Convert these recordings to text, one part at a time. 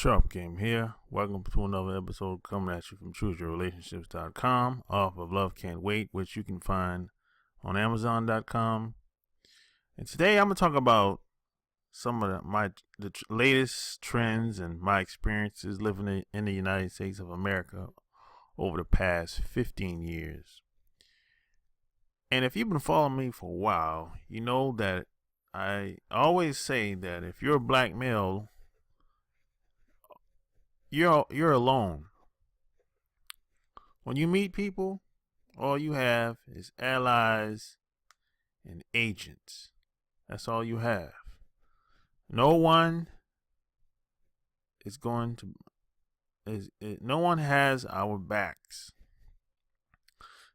Sysbm here. Welcome to another episode coming at you from chooseyourrelationships.com off of Love Can't Wait, which you can find on amazon.com. And today I'm going to talk about some of the latest trends and my experiences living in the United States of America over the past 15 years. And if you've been following me for a while, you know that I always say that if you're a black male, you're alone. When you meet people, all you have is allies and agents. That's all you have. No one is going to no one has our backs.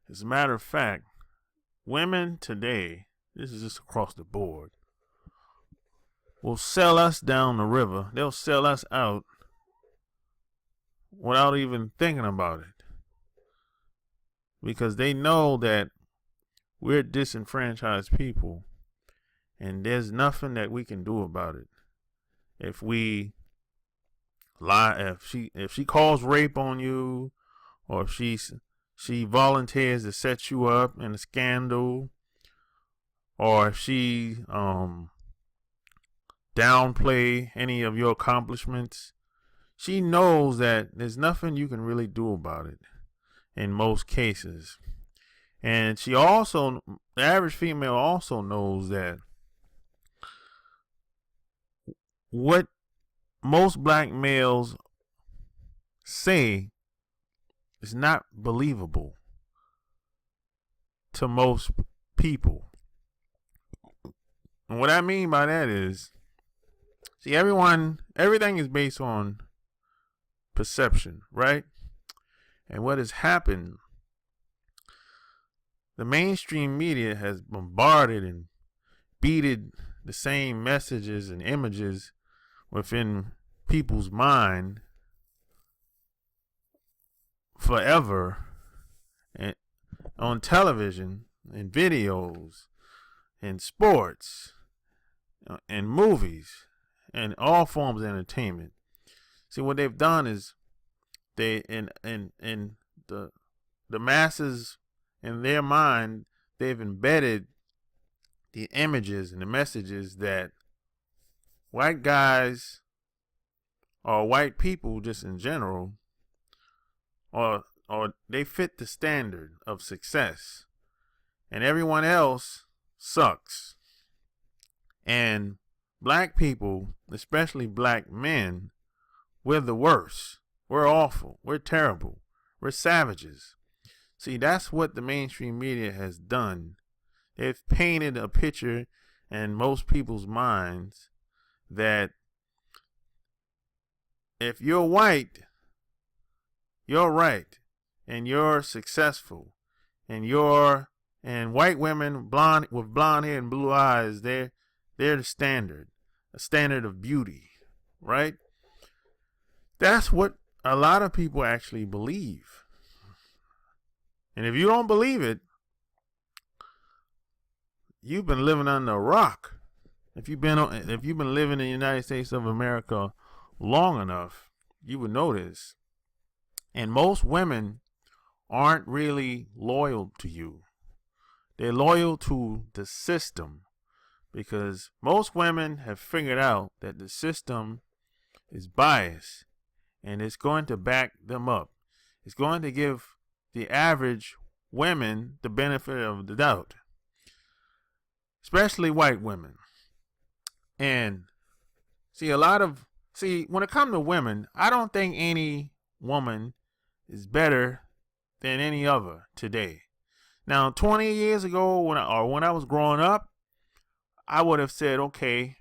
As a matter of fact, women today, this is just across the board, will sell us down the river. They'll sell us out without even thinking about it, because they know that we're disenfranchised people and there's nothing that we can do about it. If we lie, if she calls rape on you, or if she volunteers to set you up in a scandal, or if she downplay any of your accomplishments, she knows that there's nothing you can really do about it in most cases. And the average female also knows that what most black males say is not believable to most people. And what I mean by that is, everything is based on perception, right? And what has happened, the mainstream media has bombarded and beated the same messages and images within people's mind forever, and on television and videos and sports and movies and all forms of entertainment. See, what they've done is the masses, in their mind, they've embedded the images and the messages that white guys or white people just in general, or they fit the standard of success, and everyone else sucks. And black people, especially black men, we're the worst. We're awful. We're terrible. We're savages. See, that's what the mainstream media has done. They've painted a picture in most people's minds that if you're white, you're right, and you're successful, and white women with blonde hair and blue eyes, they're the standard, a standard of beauty, right? That's what a lot of people actually believe. And if you don't believe it, you've been living under a rock. If you've been living in the United States of America long enough, you would know this. And most women aren't really loyal to you. They're loyal to the system, because most women have figured out that the system is biased, and it's going to back them up. It's going to give the average women the benefit of the doubt, especially white women. And when it comes to women, I don't think any woman is better than any other today. Now, 20 years ago, when I was growing up, I would have said, okay,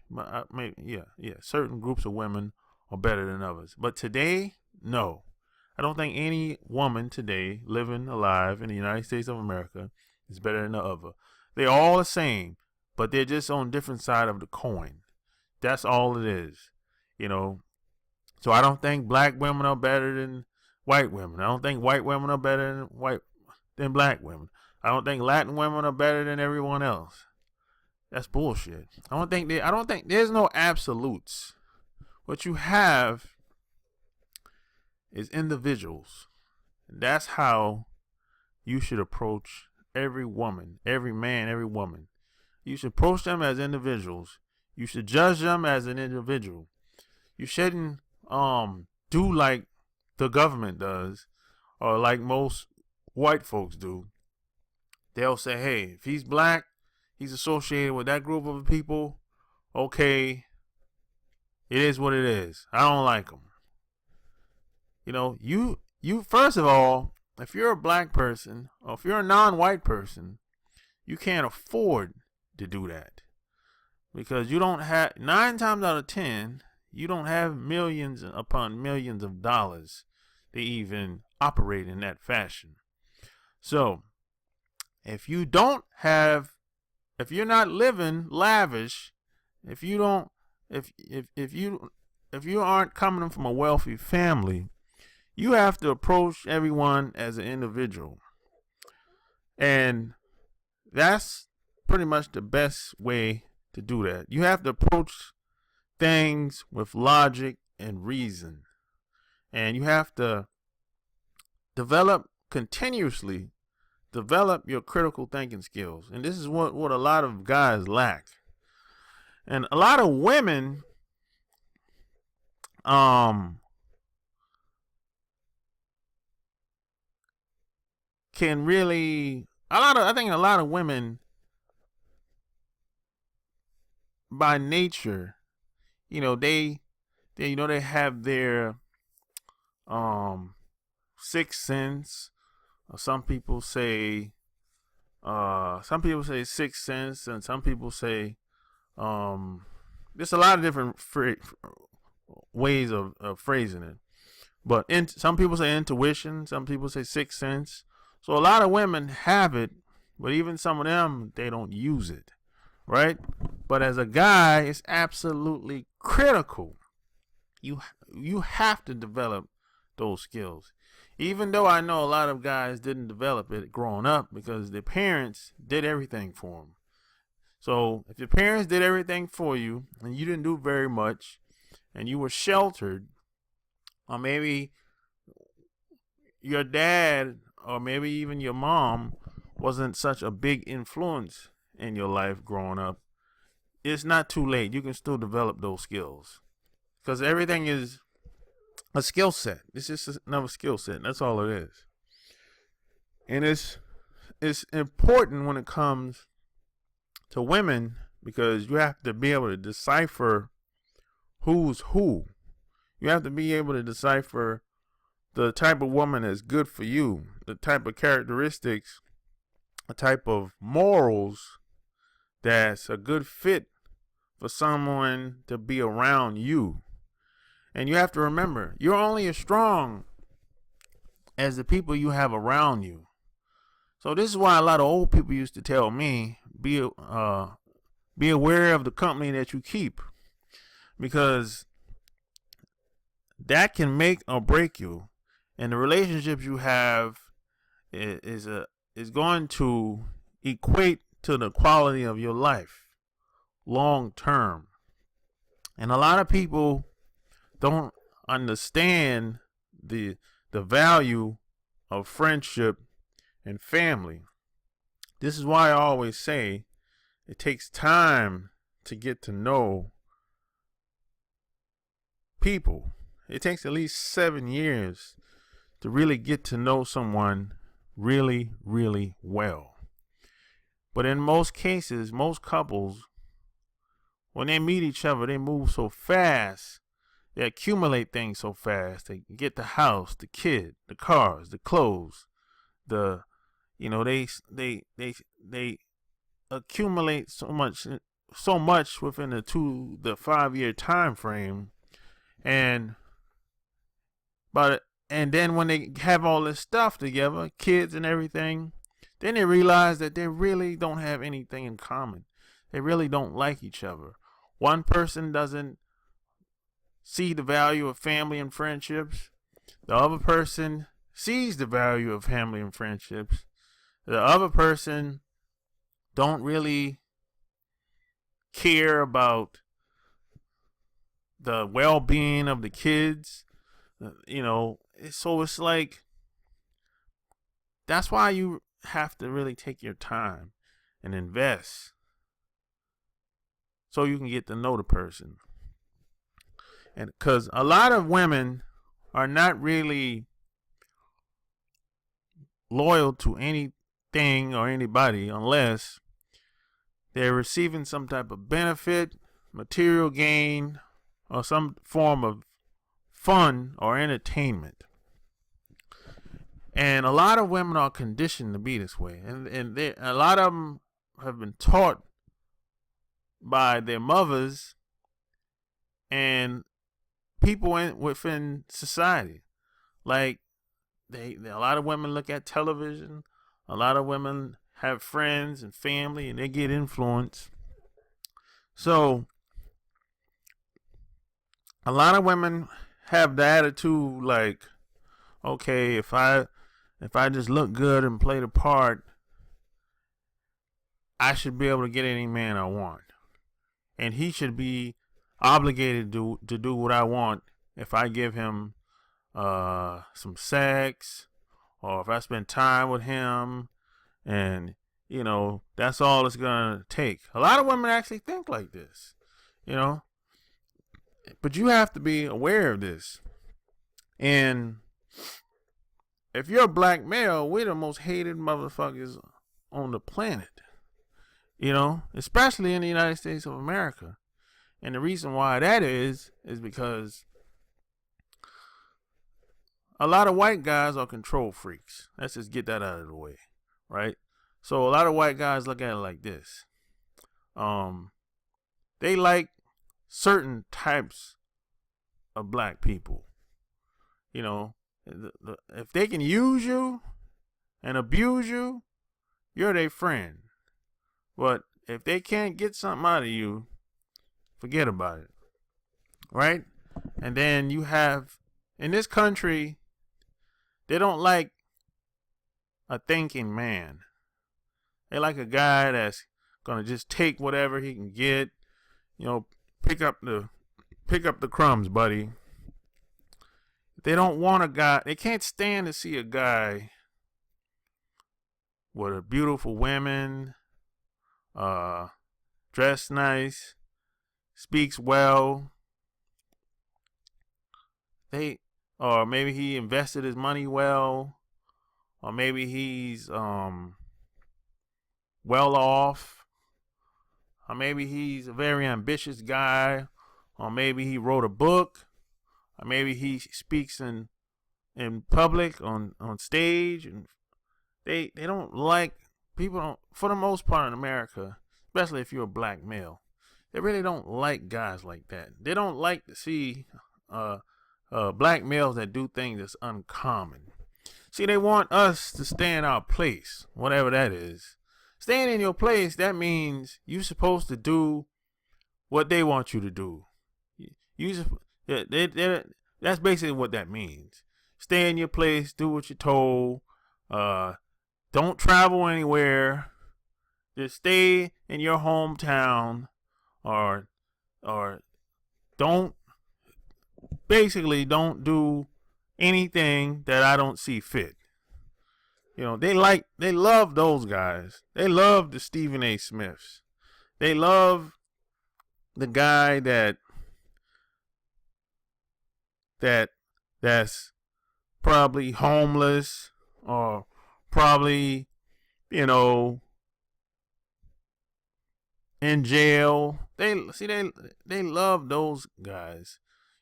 certain groups of women are better than others. But today, no. I don't think any woman today living alive in the United States of America is better than the other. They're all the same, but they're just on different side of the coin. That's all it is, So I don't think black women are better than white women. I don't think white women are better than black women. I don't think Latin women are better than everyone else. That's bullshit. I don't think there's no absolutes. What you have as individuals. And that's how you should approach every woman, every man, every woman. You should approach them as individuals. You should judge them as an individual. You shouldn't do like the government does, or like most white folks do. They'll say, hey, if he's black, he's associated with that group of people. Okay, it is what it is. I don't like him. You know, you first of all, if you're a black person or if you're a non-white person, you can't afford to do that, because you don't have, 9 times out of 10, you don't have millions upon millions of dollars to even operate in that fashion. So if you don't have, if you're not living lavish, if you don't, if you aren't coming from a wealthy family, you have to approach everyone as an individual. And that's pretty much the best way to do that. You have to approach things with logic and reason. And you have to continuously develop your critical thinking skills. And this is what a lot of guys lack. And a lot of women can really, I think a lot of women by nature, they have their sixth sense. Some people say sixth sense, and some people say there's a lot of different ways of phrasing it. But some people say intuition, some people say sixth sense. So a lot of women have it, but even some of them, they don't use it, right? But as a guy, it's absolutely critical. You have to develop those skills. Even though I know a lot of guys didn't develop it growing up because their parents did everything for them. So if your parents did everything for you and you didn't do very much and you were sheltered, or maybe your dad or maybe even your mom wasn't such a big influence in your life growing up, it's not too late. You can still develop those skills, because everything is a skill set. It's just another skill set. That's all it is. And it's important when it comes to women, because you have to be able to decipher who's who. You have to be able to decipher the type of woman that's good for you, the type of characteristics, the type of morals that's a good fit for someone to be around you. And you have to remember, you're only as strong as the people you have around you. So this is why a lot of old people used to tell me, be aware of the company that you keep, because that can make or break you. And the relationships you have is going to equate to the quality of your life long term. And a lot of people don't understand the value of friendship and family. This is why I always say it takes time to get to know people. It takes at least 7 years to really get to know someone really, really well. But in most cases, most couples, when they meet each other, they move so fast. They accumulate things so fast. They get the house, the kid, the cars, the clothes, they accumulate so much within the 2 to 5 year time frame. And then when they have all this stuff together, kids and everything, then they realize that they really don't have anything in common. They really don't like each other. One person doesn't see the value of family and friendships. The other person sees the value of family and friendships. The other person don't really care about the well-being of the kids. So it's like, that's why you have to really take your time and invest so you can get to know the person. And because a lot of women are not really loyal to anything or anybody unless they're receiving some type of benefit, material gain, or some form of fun or entertainment. And a lot of women are conditioned to be this way. And a lot of them have been taught by their mothers and people within society. Like, a lot of women look at television. A lot of women have friends and family, and they get influenced. So a lot of women have the attitude like, okay, if I just look good and play the part, I should be able to get any man I want, and he should be obligated to do what I want if I give him some sex, or if I spend time with him, and that's all it's gonna take. A lot of women actually think like this, but you have to be aware of this. And if you're a black male, we're the most hated motherfuckers on the planet, especially in the United States of America. And the reason why that is because a lot of white guys are control freaks. Let's just get that out of the way, right? So a lot of white guys look at it like this. They like certain types of black people. If they can use you and abuse you, you're their friend. But if they can't get something out of you, forget about it, right? And then you have, in this country, they don't like a thinking man. They like a guy that's gonna just take whatever he can get. Pick up the crumbs, buddy. They don't want a guy. They can't stand to see a guy with a beautiful women, dressed nice, speaks well. Or maybe he invested his money well, or maybe he's well off, or maybe he's a very ambitious guy, or maybe he wrote a book, or maybe he speaks in public on stage. And they don't like, people don't, for the most part in America, especially if you're a black male, they really don't like guys like that. They don't like to see black males that do things that's uncommon. See, they want us to stay in our place, whatever that is. Staying in your place, that means you're supposed to do what they want you to do. That's basically what that means. Stay in your place, do what you're told. Don't travel anywhere. Just stay in your hometown, or don't do anything that I don't see fit. They love those guys. They love the Stephen A. Smiths. They love the guy that's probably homeless, or probably, in jail. They love those guys.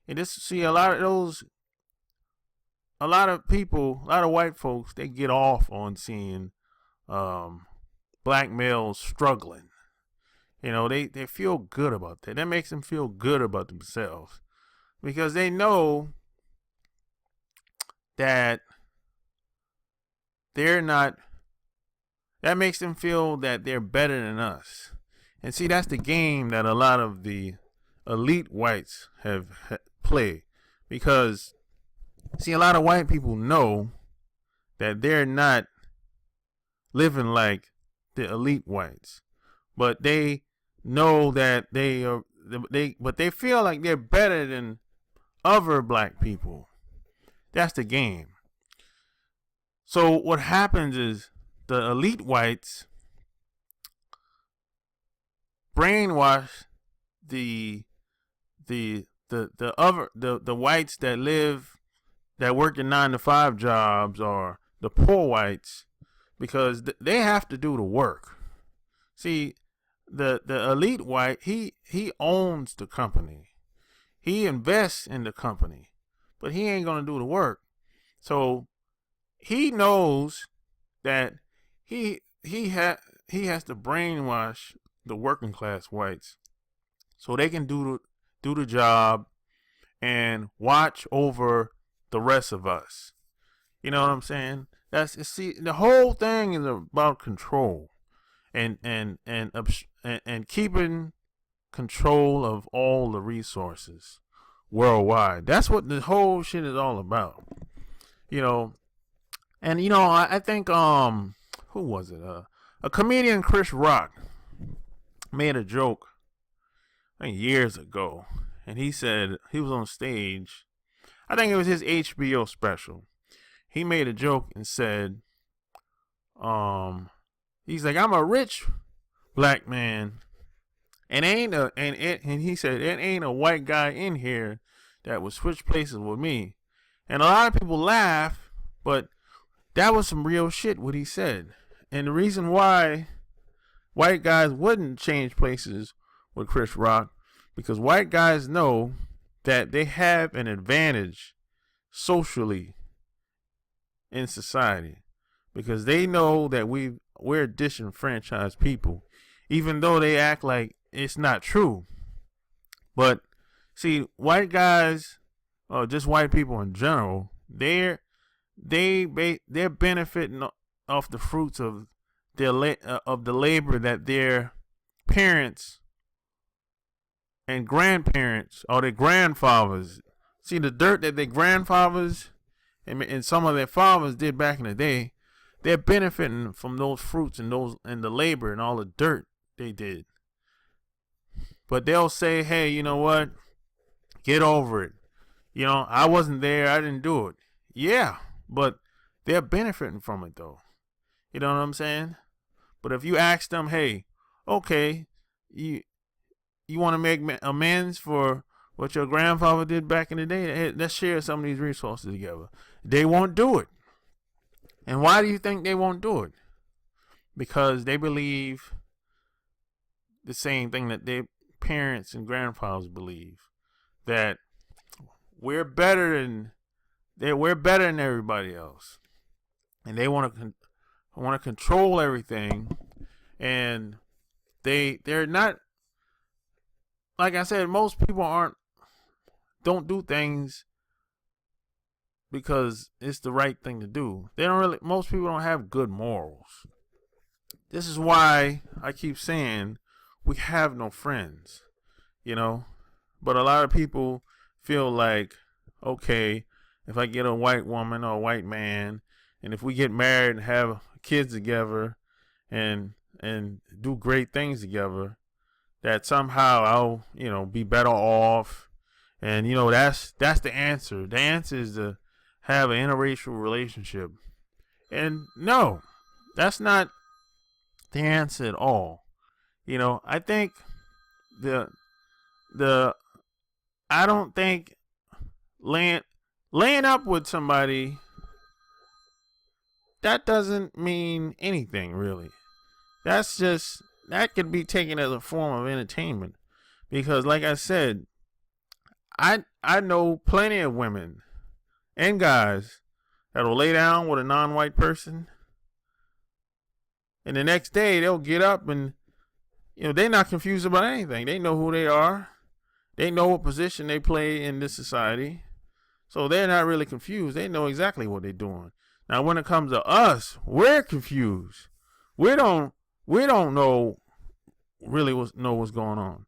And a lot of people, a lot of white folks, they get off on seeing black males struggling. They feel good about that. That makes them feel good about themselves, because they know that they're not, that makes them feel that they're better than us. And see, that's the game that a lot of the elite whites have played. Because, see, a lot of white people know that they're not living like the elite whites. But they know that but they feel like they're better than other black people. That's the game. So what happens is the elite whites brainwash the whites that work in 9-to-5 jobs, or the poor whites, because they have to do the work. See, the elite white, he owns the company. He invests in the company, but he ain't gonna do the work. So he knows that he has to brainwash the working class whites so they can do the job and watch over the rest of us. You know what I'm saying? See, the whole thing is about control and keeping control of all the resources worldwide. That's what the whole shit is all about. You know, and you know, I think who was it? A comedian, Chris Rock, made a joke, I think years ago, and he said, he was on stage, I think it was his HBO special. He made a joke and said, he's like, I'm a rich black man, and he said, it ain't a white guy in here that would switch places with me. And a lot of people laugh, but that was some real shit what he said. And the reason why white guys wouldn't change places with Chris Rock, because white guys know that they have an advantage socially in society, because they know that we're disenfranchised people, even though they act like it's not true. But see, white guys, or just white people in general, they're benefiting off the fruits of the labor that their parents and grandparents, or their grandfathers, see, the dirt that their grandfathers and some of their fathers did back in the day. They're benefiting from those fruits and the labor and all the dirt they did. But they'll say, hey, you know what? Get over it. You know, I wasn't there. I didn't do it. Yeah, but they're benefiting from it, though. You know what I'm saying? But if you ask them, hey, okay, you want to make amends for what your grandfather did back in the day? Hey, let's share some of these resources together. They won't do it. And why do you think they won't do it? Because they believe the same thing that their parents and grandfathers believe, that we're better than everybody else, and they want to control everything. And they're not, like I said, most people don't do things because it's the right thing to do. Most people don't have good morals. This is why I keep saying we have no friends, you know. But a lot of people feel like, okay, if I get a white woman or a white man, and if we get married and have kids together and do great things together, that somehow I'll, you know, be better off. And, you know, that's the answer. The answer is to have an interracial relationship. And no, that's not the answer at all. You know, I think I don't think laying up with somebody, that doesn't mean anything really. That could be taken as a form of entertainment, because like I said, I know plenty of women and guys that'll lay down with a non-white person, and the next day they'll get up and, you know, they're not confused about anything. They know who they are. They know what position they play in this society. So they're not really confused. They know exactly what they're doing. Now, when it comes to us, we're confused. We don't know really what's going on.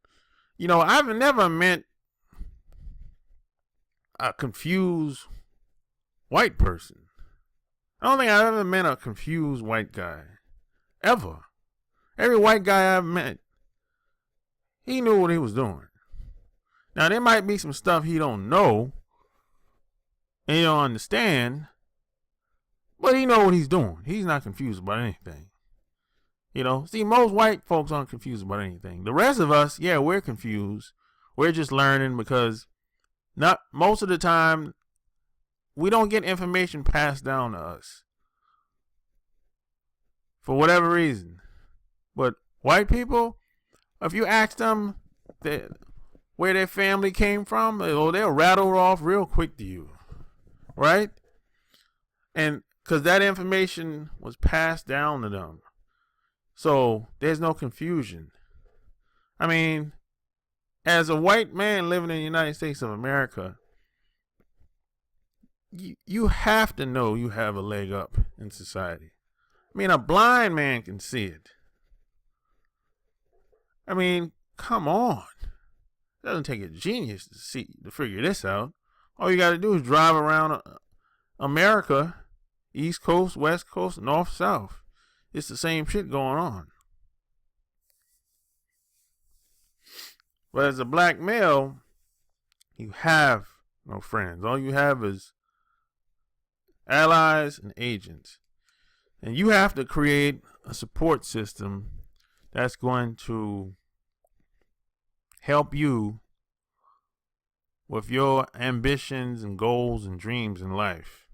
You know, I've never met a confused white person. I don't think I've ever met a confused white guy. Ever. Every white guy I've met, he knew what he was doing. Now, there might be some stuff he don't know, and he don't understand, but he know what he's doing. He's not confused about anything. See, most white folks aren't confused about anything. The rest of us, yeah, we're confused. We're just learning because not most of the time we don't get information passed down to us for whatever reason. But white people, if you ask them where their family came from, they'll rattle off real quick to you, right? And because that information was passed down to them. So there's no confusion. I mean, as a white man living in the United States of America, you have to know you have a leg up in society. I mean, a blind man can see it. I mean, come on. It doesn't take a genius to figure this out. All you got to do is drive around America, East Coast, West Coast, North, South. It's the same shit going on. But as a black male, you have no friends. All you have is allies and agents. And you have to create a support system that's going to help you with your ambitions and goals and dreams in life.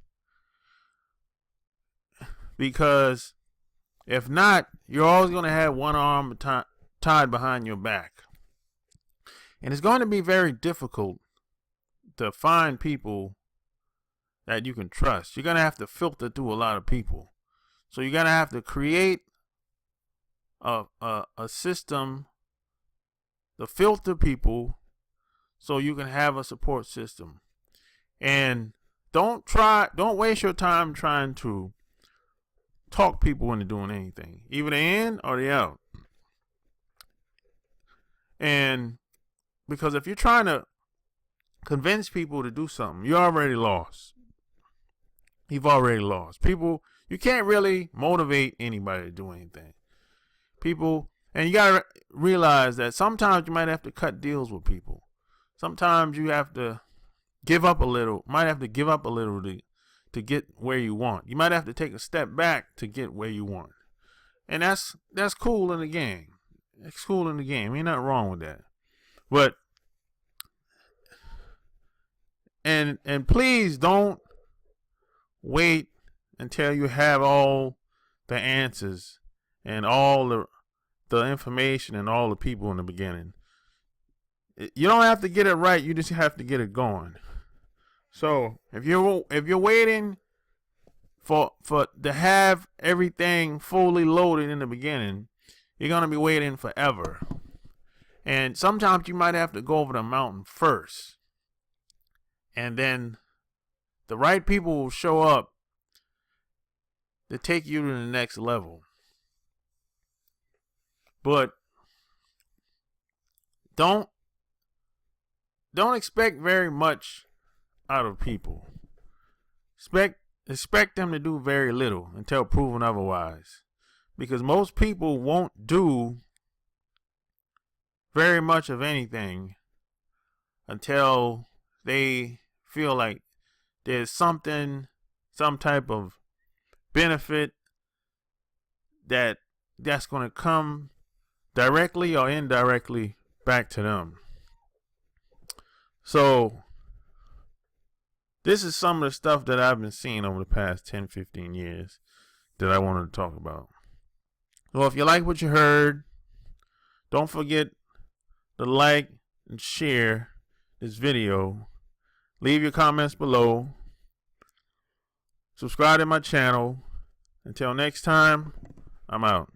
Because if not, you're always going to have one arm tied behind your back. And it's going to be very difficult to find people that you can trust. You're going to have to filter through a lot of people. So you're going to have to create a system to filter people so you can have a support system. And don't waste your time trying to talk people into doing anything. Either they in or they out. And because if you're trying to convince people to do something, you're already lost. You've already lost. People, you can't really motivate anybody to do anything. People, and you got to realize that sometimes you might have to cut deals with people. Sometimes you have to give up a little, to get where you want. You might have to take a step back to get where you want. And that's cool in the game. It's cool in the game. Ain't nothing wrong with that. But and please don't wait until you have all the answers and all the information and all the people in the beginning. You don't have to get it right. You just have to get it going. So if you're waiting for to have everything fully loaded in the beginning, you're gonna be waiting forever. And sometimes you might have to go over the mountain first. And then the right people will show up to take you to the next level. But don't expect very much out of people. Expect them to do very little until proven otherwise. Because most people won't do very much of anything until they feel like there's some type of benefit that's going to come directly or indirectly back to them. So this is some of the stuff that I've been seeing over the past 10, 15 years that I wanted to talk about. So if you like what you heard, don't forget to like and share this video. Leave your comments below. Subscribe to my channel. Until next time, I'm out.